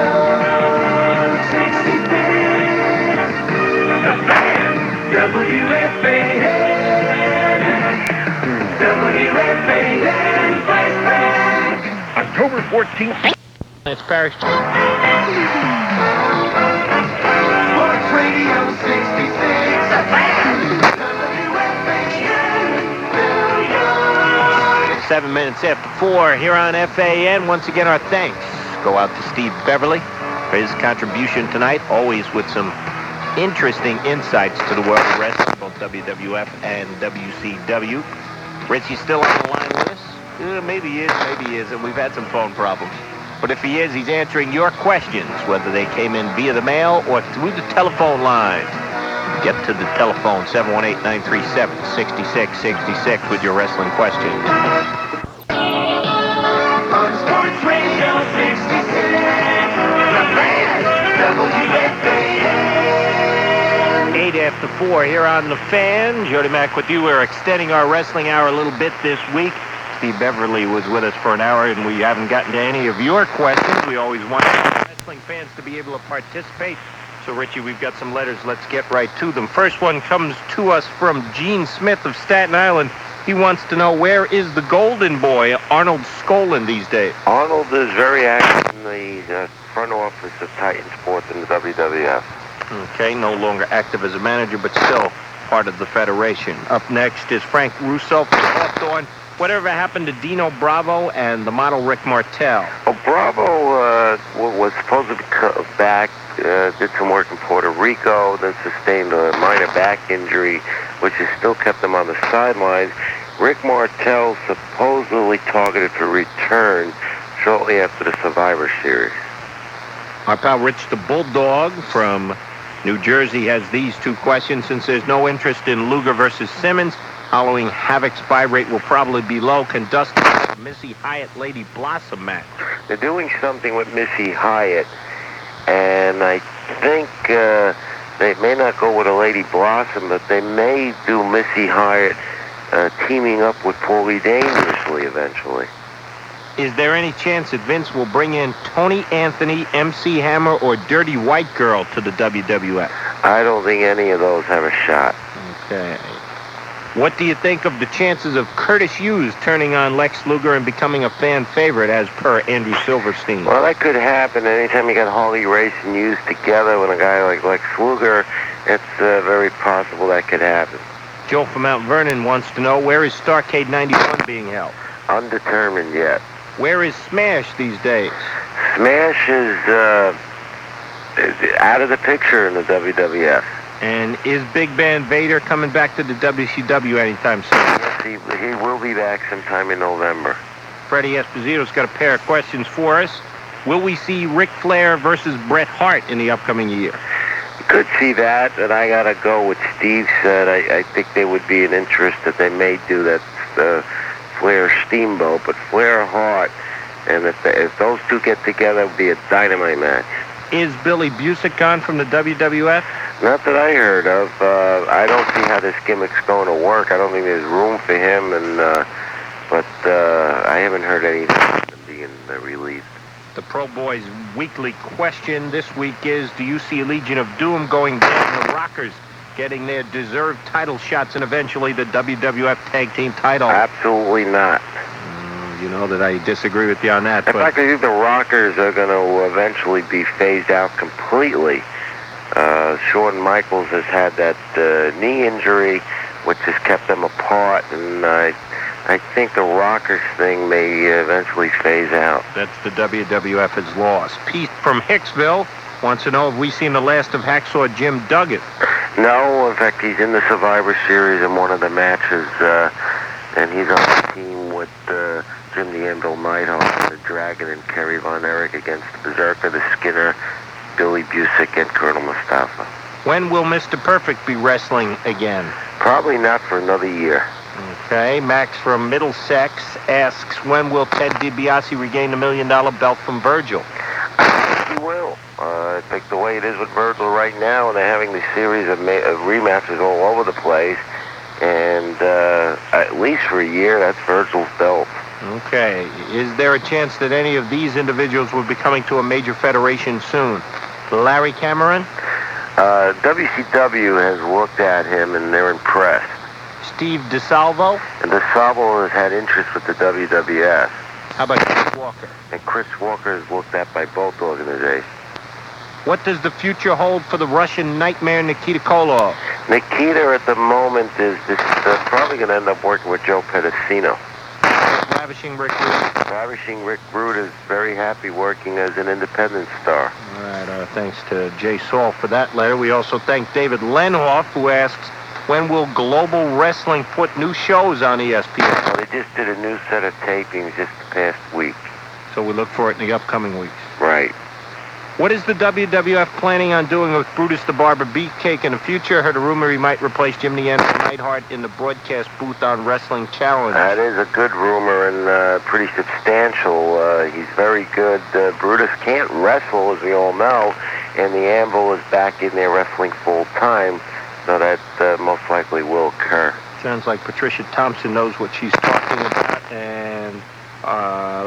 66. The Fan. WFAN flashback. October 14th. It's Parish. Sports Radio 66. The Fan. WFAN New York. 7 minutes after 4 here on FAN. Once again, our thanks go out to Steve Beverly for his contribution tonight, always with some interesting insights to the world of wrestling, both WWF and WCW. Richie's still on the line with us. Maybe he is, maybe he isn't. We've had some phone problems. But if he is, he's answering your questions, whether they came in via the mail or through the telephone line. Get to the telephone, 718-937-6666 with your wrestling questions. On Sports Radio 66. The Fan. WFAN. 8 after 4 here on The Fan. Jody Mack with you. We're extending our wrestling hour a little bit this week. Steve Beverly was with us for an hour, and we haven't gotten to any of your questions. We always want wrestling fans to be able to participate. So, Richie, we've got some letters. Let's get right to them. First one comes to us from Gene Smith of Staten Island. He wants to know, where is the golden boy, Arnold Skolin, these days? Arnold is very active in the front office of Titan Sports in the WWF. Okay, no longer active as a manager, but still part of the Federation. Up next is Frank Russo from Hawthorne. Whatever happened to Dino Bravo and the model Rick Martel? Well, Bravo was supposed to be back, did some work in Puerto Rico, then sustained a minor back injury, which has still kept him on the sidelines. Rick Martel supposedly targeted for return shortly after the Survivor Series. Our pal Rich the Bulldog from New Jersey has these two questions. Since there's no interest in Luger versus Simmons, Halloween Havoc's buy rate will probably be low. Can Dusty have Missy Hyatt Lady Blossom match? They're doing something with Missy Hyatt, and I think they may not go with a Lady Blossom, but they may do Missy Hyatt teaming up with Paulie Dangerously eventually. Is there any chance that Vince will bring in Tony Anthony, MC Hammer, or Dirty White Girl to the WWF? I don't think any of those have a shot. Okay. What do you think of the chances of Curtis Hughes turning on Lex Luger and becoming a fan favorite, as per Andrew Silverstein? Well, that could happen anytime you got Harley Race and Hughes together with a guy like Lex Luger. It's very possible that could happen. Joe from Mount Vernon wants to know, where is Starrcade 91 being held? Undetermined yet. Where is Smash these days? Smash is out of the picture in the WWF. And is Big Band Vader coming back to the WCW anytime soon? Yes, he will be back sometime in November. Freddie Esposito's got a pair of questions for us. Will we see Ric Flair versus Bret Hart in the upcoming year? You could see that, and I got to go with Steve said. I think there would be an interest that they may do that Flair Steamboat, but Flair Hart, and if those two get together, it would be a dynamite match. Is Billy Busick gone from the WWF? Not that I heard of. I don't see how this gimmick's going to work. I don't think there's room for him, but I haven't heard anything about him being released. The Pro Boys weekly question this week is, do you see Legion of Doom going down the Rockers, getting their deserved title shots and eventually the WWF Tag Team title? Absolutely not. You know that I disagree with you on that. In fact, I think the Rockers are going to eventually be phased out completely. Shawn Michaels has had that knee injury, which has kept them apart, and I think the Rockers thing may eventually phase out. That's the WWF has lost. Pete from Hicksville wants to know if we've seen the last of Hacksaw Jim Duggan. No, in fact, he's in the Survivor Series in one of the matches, and he's on the team with Jim the Anvil Neidhart, the Dragon, and Kerry Von Erich against the Berserker, the Skinner, Billy Busick, and Colonel Mustafa. When will Mr. Perfect be wrestling again? Probably not for another year. Okay. Max from Middlesex asks, when will Ted DiBiase regain the $1 million belt from Virgil? I think he will. I think the way it is with Virgil right now, and they're having the series of rematches all over the place, and at least for a year, that's Virgil's belt. Okay. Is there a chance that any of these individuals will be coming to a major federation soon? Larry Cameron? WCW has looked at him, and they're impressed. Steve DeSalvo? And DeSalvo has had interest with the WWF. How about Chris Walker? And Chris Walker is looked at by both organizations. What does the future hold for the Russian nightmare Nikita Koloff? Nikita at the moment is probably going to end up working with Joe Pedicino. Ravishing Rick Rude? Ravishing Rick Rude is very happy working as an independent star. All right, thanks to Jay Saul for that letter. We also thank David Lenhoff, who asks, when will Global Wrestling put new shows on ESPN? Well, they just did a new set of tapings just the past week. So we look for it in the upcoming weeks. Right. What is the WWF planning on doing with Brutus the Barber Beefcake in the future? I heard a rumor he might replace Jim the Anvil Neidhart in the broadcast booth on Wrestling Challenge. That is a good rumor and pretty substantial. He's very good. Brutus can't wrestle, as we all know, and the Anvil is back in there wrestling full time, so that most likely will occur. Sounds like Patricia Thompson knows what she's talking about. And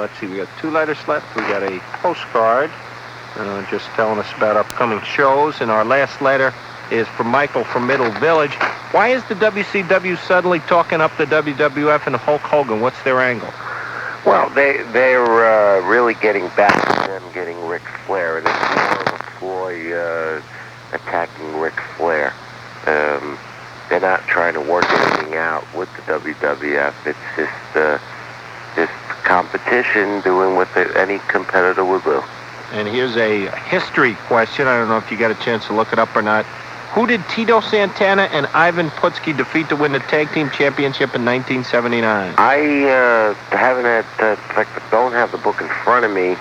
let's see, we got 2 letters left. We got a postcard. Just telling us about upcoming shows. And our last letter is from Michael from Middle Village. Why is the WCW suddenly talking up the WWF and Hulk Hogan? What's their angle? Well, they're really getting back to them getting Ric Flair, and it's more of a ploy attacking Ric Flair. They're not trying to work anything out with the WWF. It's just competition, doing what any competitor will do. And here's a history question. I don't know if you got a chance to look it up or not. Who did Tito Santana and Ivan Putski defeat to win the Tag Team Championship in 1979? I haven't had, in fact, I don't have the book in front of me,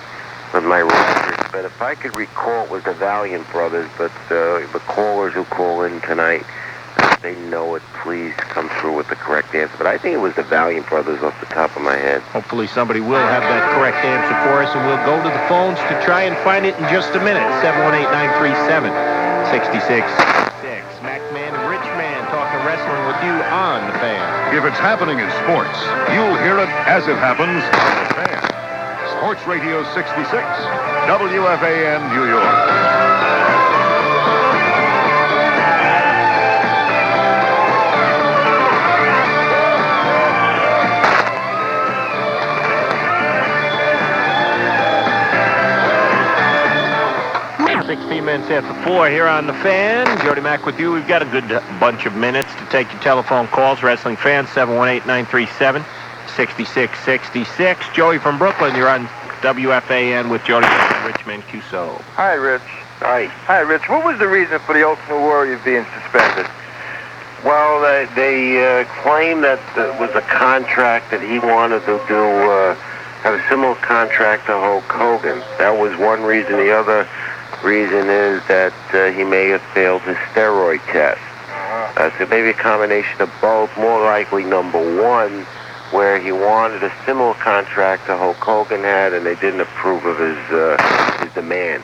but my records but if I could recall, it was the Valiant Brothers, but the callers who call in tonight, if they know it, please come through with the correct answer. But I think it was the Valiant Brothers off the top of my head. Hopefully somebody will have that correct answer for us, and we'll go to the phones to try and find it in just a minute. 718-937-6666. Macman and Richman talking wrestling with you on The Fan. If it's happening in sports, you'll hear it as it happens on The Fan. Sports Radio 66, WFAN, New York. Minutes after 4 here on The Fan. Jody Mack with you. We've got a good bunch of minutes to take your telephone calls. Wrestling Fans, 718-937-6666. Joey from Brooklyn, you're on WFAN with Jody and Rich Mancuso. Hi, Rich. Hi. Hi, Rich. What was the reason for the Ultimate Warrior being suspended? Well, they claim that it was a contract that he wanted to do, have a similar contract to Hulk Hogan. That was one reason. The other reason is that he may have failed his steroid test. So maybe a combination of both. More likely number one, where he wanted a similar contract to Hulk Hogan had, and they didn't approve of his demands.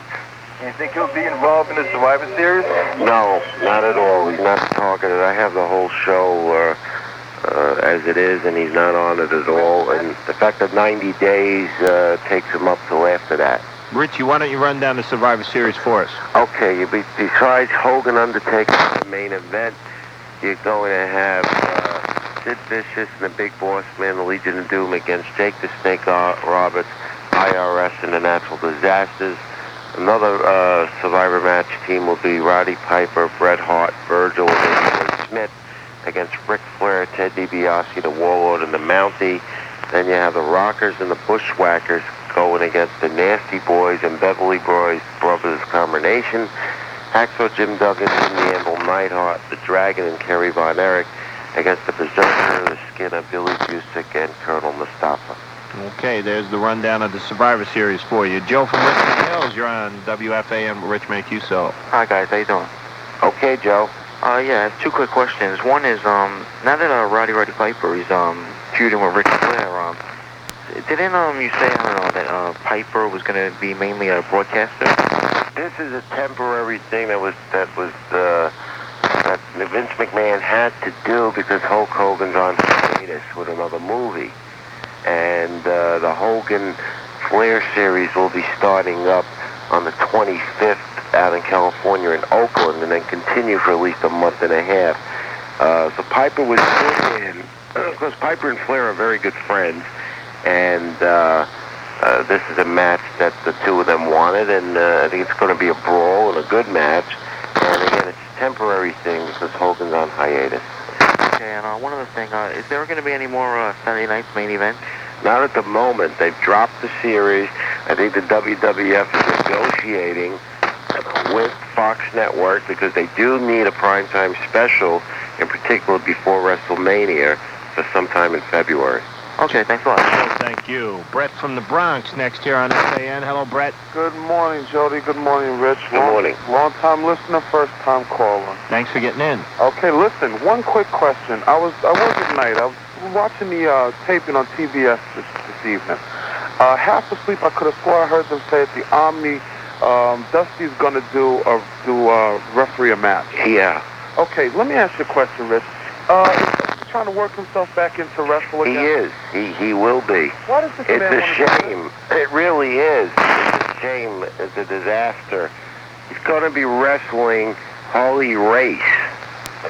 Do you think he'll be involved in the Survivor Series? No, not at all. He's not targeted. I have the whole show as it is, and he's not on it at all. And the fact that 90 days takes him up till after that. Richie, why don't you run down the Survivor Series for us? Okay, besides Hogan, Undertaker, the main event, you're going to have Sid Vicious and the Big Boss Man, the Legion of Doom, against Jake the Snake Roberts, IRS, and the Natural Disasters. Another Survivor match team will be Roddy Piper, Bret Hart, Virgil, and Smith against Ric Flair, Ted DiBiase, the Warlord, and the Mountie. Then you have the Rockers and the Bushwhackers going against the Nasty Boys and Beverly Brothers combination. Hacksaw Jim Duggan, Jim the Anvil Neidhart, the Dragon, and Kerry Von Erich against the Berserker, the Skinner, Billy Busick, and Colonel Mustafa. Okay, there's the rundown of the Survivor Series for you. Joe from Richmond Hills, you're on WFAN with Rich Mancuso. Hi, guys. How you doing? Okay, Joe. Yeah, I have two quick questions. One is, now that Roddy Piper is feuding with Ric Flair, didn't you say, I don't know, that Piper was going to be mainly a broadcaster? This is a temporary thing that Vince McMahon had to do because Hulk Hogan's on hiatus with another movie. And the Hogan Flair series will be starting up on the 25th out in California in Oakland, and then continue for at least a month and a half. So Piper was put in, because Piper and Flair are very good friends, and this is a match that the two of them wanted, and I think it's going to be a brawl and a good match. And again, it's a temporary thing because Hogan's on hiatus. Okay, and one other thing, is there going to be any more Saturday night's main event? Not at the moment. They've dropped the series. I think the WWF is negotiating with Fox Network because they do need a primetime special, in particular before WrestleMania, for sometime in February. Okay, thanks a lot. Oh, thank you. Brett from the Bronx next here on FAN. Hello, Brett. Good morning, Jody. Good morning, Rich. Good morning. Long-time listener, first-time caller. Thanks for getting in. Okay, listen, one quick question. I work at night. I was watching the taping on TBS this evening. Half asleep, I could have swore I heard them say at the Omni, Dusty's going to do referee a match. Yeah. Okay, let me ask you a question, Rich. Is he trying to work himself back into wrestling again? He is. He will be. Why does this It's man a want to shame. It really is. It's a shame. It's a disaster. He's going to be wrestling Harley Race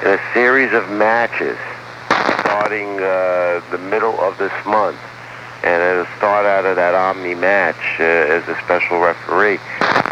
in a series of matches starting the middle of this month. And it'll start out of that Omni match as a special referee.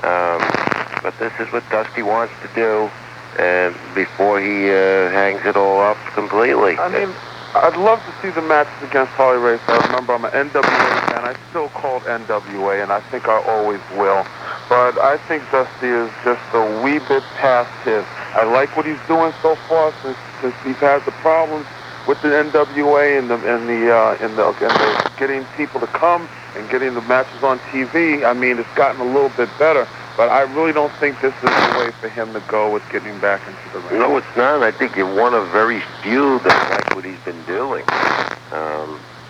But this is what Dusty wants to do, and before he hangs it all up completely. I mean, I'd love to see the matches against Harley Race. I remember I'm an NWA fan. I still call it NWA, and I think I always will. But I think Dusty is just a wee bit past his. I like what he's doing so far since he's had the problems with the NWA and the getting people to come and getting the matches on TV, I mean, it's gotten a little bit better. But I really don't think this is the way for him to go with getting back into the ring. No, it's not. I think you're one of very few that like what he's been doing.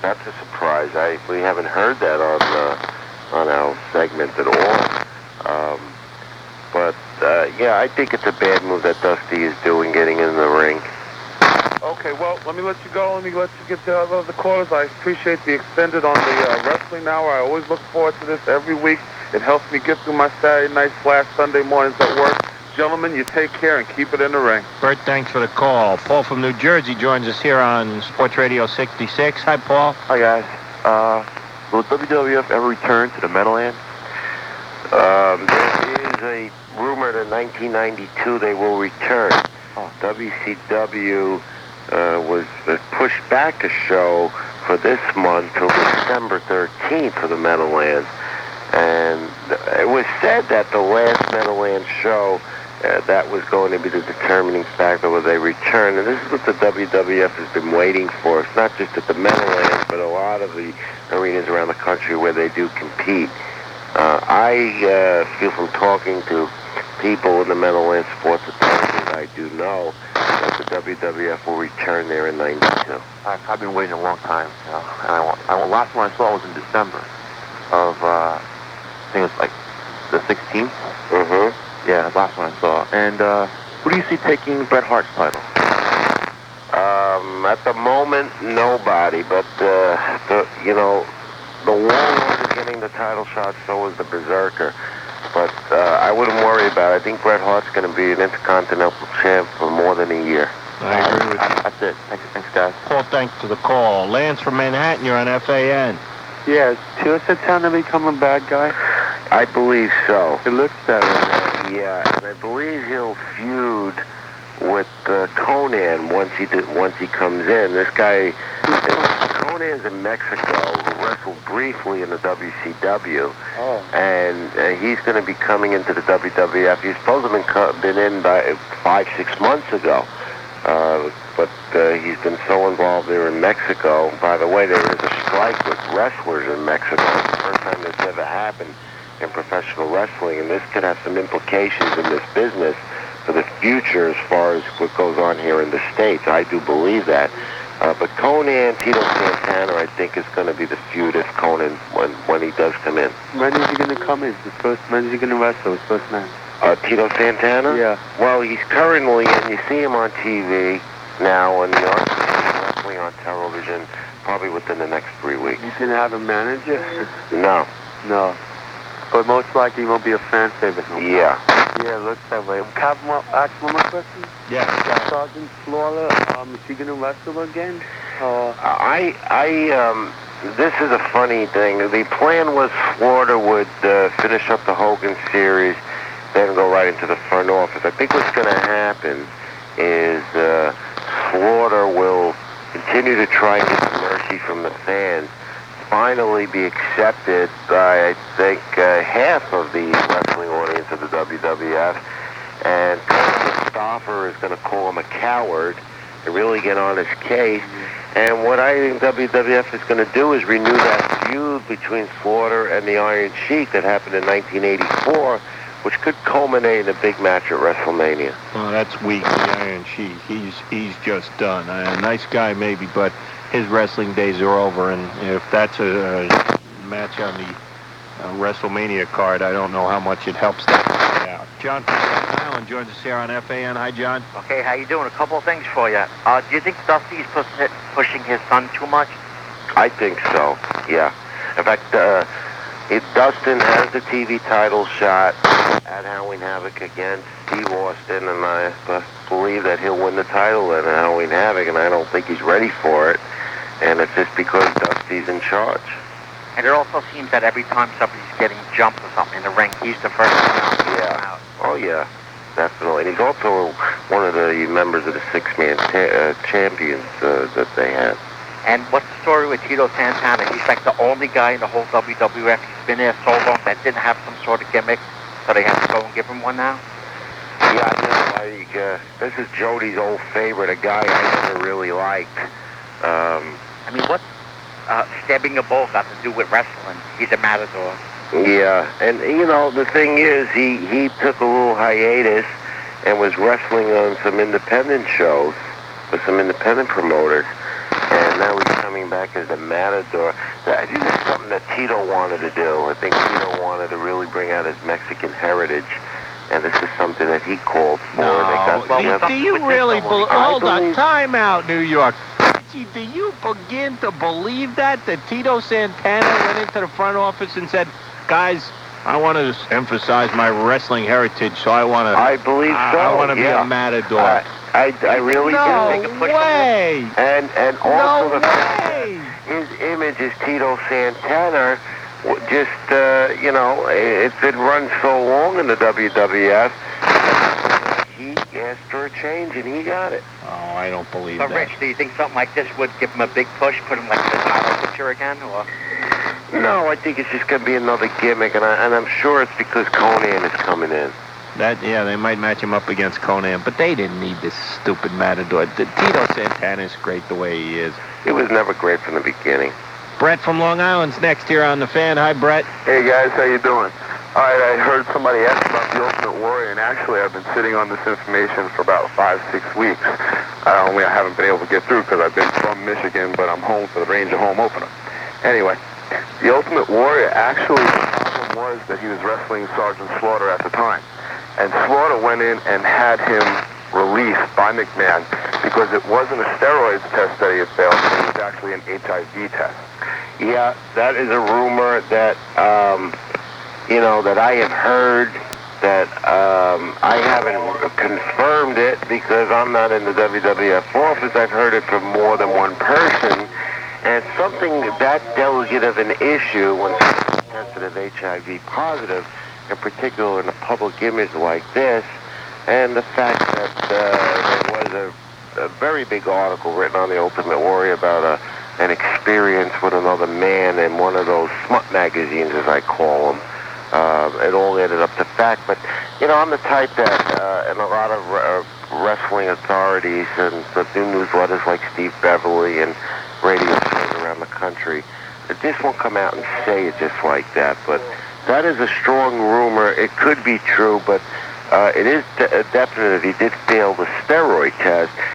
That's a surprise. We haven't heard that on our segment at all. Yeah, I think it's a bad move that Dusty is doing, getting in the ring. Okay, well, let me let you go. Let me let you get to the callers. I appreciate the extended on the wrestling hour. I always look forward to this every week. It helps me get through my Saturday nights / Sunday mornings at work. Gentlemen, you take care and keep it in the ring. Bert, thanks for the call. Paul from New Jersey joins us here on Sports Radio 66. Hi, Paul. Hi, guys. Will WWF ever return to the Meadowlands? There is a rumor that in 1992 they will return. WCW was pushed back a show for this month till December 13th for the Meadowlands. And it was said that the last Meadowlands show, that was going to be the determining factor whether they return. And this is what the WWF has been waiting for. It's not just at the Meadowlands, but a lot of the arenas around the country where they do compete. I feel from talking to people in the Meadowlands Sports Authority that I do know that the WWF will return there in 92. I've been waiting a long time. And last one I saw was in December of, I think it was like the 16th. Mm-hmm. Yeah, last one I saw. And who do you see taking Bret Hart's title? At the moment, nobody. But the Warlord is getting the title shot. So is the Berserker. But I wouldn't worry about it. I think Bret Hart's going to be an Intercontinental Champ for more than a year. I agree with you. That's it. Thanks, guys. Paul, thanks for the call. Lance from Manhattan, you're on FAN. Yeah, is Tito Santana becoming a bad guy? I believe so. It looks that way. Yeah, and I believe he'll feud with Conan once he comes in. This guy, Conan's in Mexico, who wrestled briefly in the WCW, and he's going to be coming into the WWF. He's supposed to have been in by 5-6 months ago, but he's been so involved there in Mexico. By the way, there is a strike with wrestlers in Mexico. It's the first time this ever happened in professional wrestling, and this could have some implications in this business for the future as far as what goes on here in the States. I do believe that. But Conan, Tito Santana, I think is going to be the feud if Conan, when he does come in. When is he going to come in? When is he going to wrestle his first match? Tito Santana? Yeah. Well, he's currently, and you see him on TV now, and the artist is wrestling on television probably within the next 3 weeks. You can have a manager? No. No. But most likely he won't be a fan favorite. No. Yeah. Yeah, looks that way. Can I ask one more question? Yeah. Sergeant Slaughter, is he going to wrestle again? This is a funny thing. The plan was Slaughter would finish up the Hogan series, then go right into the front office. I think what's going to happen is Slaughter will continue to try and get some mercy from the fans, finally be accepted by, I think, half of the wrestling audience of the WWF, and Mustafa is going to call him a coward and really get on his case. And what I think WWF is going to do is renew that feud between Slaughter and the Iron Sheik that happened in 1984, which could culminate in a big match at WrestleMania. Oh, that's weak, the Iron Sheik. He's just done. A nice guy maybe, but his wrestling days are over, and if that's a match on the WrestleMania card, I don't know how much it helps that guy out. John from Staten Island joins us here on FAN. Hi, John. Okay, how you doing? A couple of things for you. Do you think Dusty's pushing his son too much? I think so, yeah. In fact, Dustin has the TV title shot at Halloween Havoc against Steve Austin, and I believe that he'll win the title at Halloween Havoc, and I don't think he's ready for it. And it's just because Dusty's in charge. And it also seems that every time somebody's getting jumped or something in the ring, he's the first one out. Yeah. Oh, yeah. Definitely. And he's also one of the members of the six-man champions that they have. And what's the story with Tito Santana? He's like the only guy in the whole WWF. He's been there so long that didn't have some sort of gimmick, so they have to go and give him one now? Yeah, this is Jody's old favorite, a guy I never really liked. I mean, what stabbing a bull got to do with wrestling? He's a matador. Yeah, and you know, the thing is, he took a little hiatus and was wrestling on some independent shows with some independent promoters, and now he's coming back as a matador. I think that's something that Tito wanted to do. I think Tito wanted to really bring out his Mexican heritage, and this is something that he called for. Do you really believe... Hold on, time out, New York. Do you begin to believe that Tito Santana went into the front office and said, guys, I want to emphasize my wrestling heritage, so I want to... I believe so. I want to be a matador. I really do. No way. And also the fact that his image as Tito Santana, just, you know, it's been run so long in the WWF. He asked for a change, and he got it. Oh, I don't believe that. But Rich, do you think something like this would give him a big push, put him like the title picture again, or...? No, I think it's just going to be another gimmick, and I'm sure it's because Conan is coming in. Yeah, they might match him up against Conan, but they didn't need this stupid matador. Tito Santana is great the way he is. He was never great from the beginning. Brett from Long Island's next here on The Fan. Hi, Brett. Hey, guys, how you doing? All right, I heard somebody ask about the Ultimate Warrior, and actually I've been sitting on this information for about 5-6 weeks. I haven't been able to get through because I've been from Michigan, but I'm home for the Ranger Home Opener. Anyway, the Ultimate Warrior, actually, the problem was that he was wrestling Sergeant Slaughter at the time. And Slaughter went in and had him released by McMahon because it wasn't a steroids test that he had failed, it was actually an HIV test. Yeah, that is a rumor that, you know, that I have heard, that I haven't confirmed it because I'm not in the WWF office. I've heard it from more than one person. And something that delicate of an issue when someone's tested as HIV positive, in particular in a public image like this, and the fact that there was a very big article written on the Ultimate Warrior about an experience with another man in one of those smut magazines, as I call them. It all ended up to fact, but you know, I'm the type that, and a lot of wrestling authorities and the new newsletters like Steve Beverly and radio shows around the country, that this won't come out and say it just like that, but that is a strong rumor. It could be true, but it is definite that he did fail the steroid test.